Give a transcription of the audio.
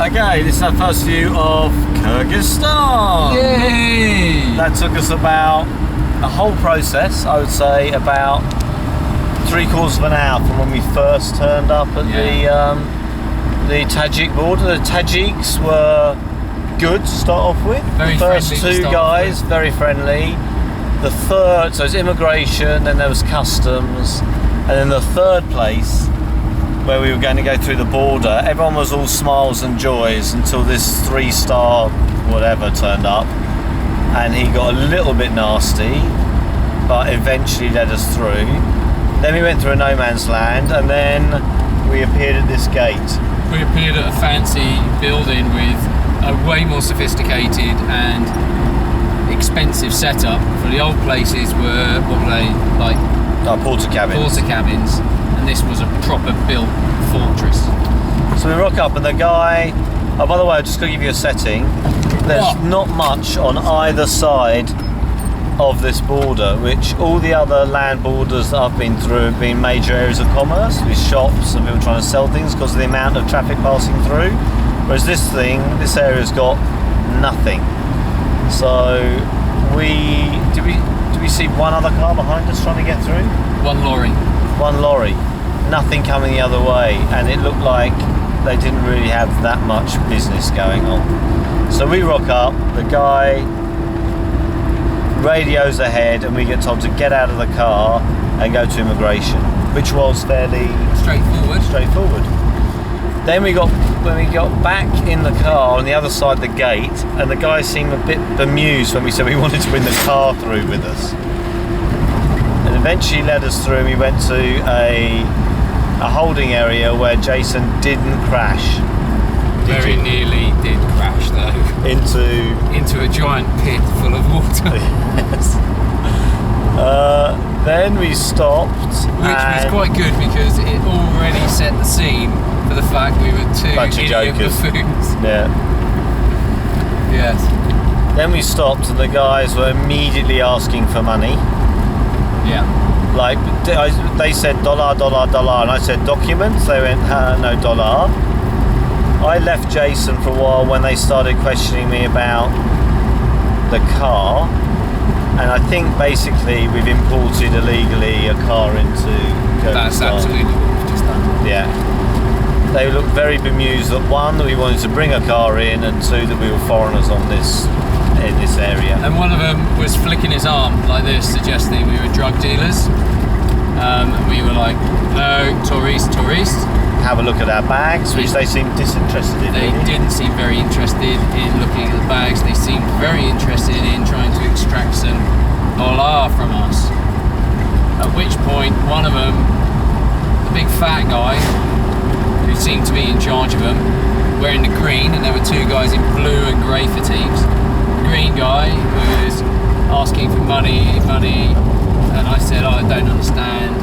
Okay, this is our first view of Kyrgyzstan. Yay! That took us about a whole process, I would say about 3/4 of an hour from when we first turned up at the Tajik border. The Tajiks were good to start off with. Very the first friendly two guys, very friendly. The third, so it's immigration, then there was customs, and then the third place where we were going to go through the border, everyone was all smiles and joys until this 3-star whatever turned up, and he got a little bit nasty, but eventually led us through. Then we went through a no man's land, and then we appeared at this gate. We appeared at a fancy building with a way more sophisticated and expensive setup. For the old places were, what were they, like Porter cabins. Porter cabins, and this was a proper built fortress. So we rock up and the guy, oh by the way, I'm just going to give you a setting. There's not much on either side of this border, which all the other land borders that I've been through have been major areas of commerce with shops and people trying to sell things because of the amount of traffic passing through. Whereas this area's got nothing. So did we see one other car behind us trying to get through? One lorry. Nothing coming the other way, and it looked like they didn't really have that much business going on. So we rock up, the guy radios ahead, and we get told to get out of the car and go to immigration, which was fairly straightforward. Then when we got back in the car on the other side of the gate, and the guy seemed a bit bemused when we said we wanted to bring the car through with us. And eventually led us through, and we went to a holding area where Jason didn't crash. Very nearly did crash though. Into a giant pit full of water. Yes. Then we stopped. Which was quite good because it already set the scene for the fact we were two idiot buffoons. Yeah. Yes. Then we stopped and the guys were immediately asking for money. Yeah. Like, they said dollar, and I said documents. They went, no dollar. I left Jason for a while when they started questioning me about the car, and I think basically we've imported illegally a car into Kyrgyzstan. That's absolutely what we've just done. Yeah. They looked very bemused that one, that we wanted to bring a car in, and two, that we were foreigners in this area. And one of them was flicking his arm like this, suggesting we were drug dealers. And we were like, no, tourists. Have a look at our bags, which they seemed disinterested in. They didn't seem very interested in looking at the bags. They seemed very interested in trying to extract some dollar from us. At which point, one of them, the big fat guy, who seemed to be in charge of them, wearing the green, and there were two guys in blue and grey fatigues. The green guy was asking for money, and I said, I don't understand.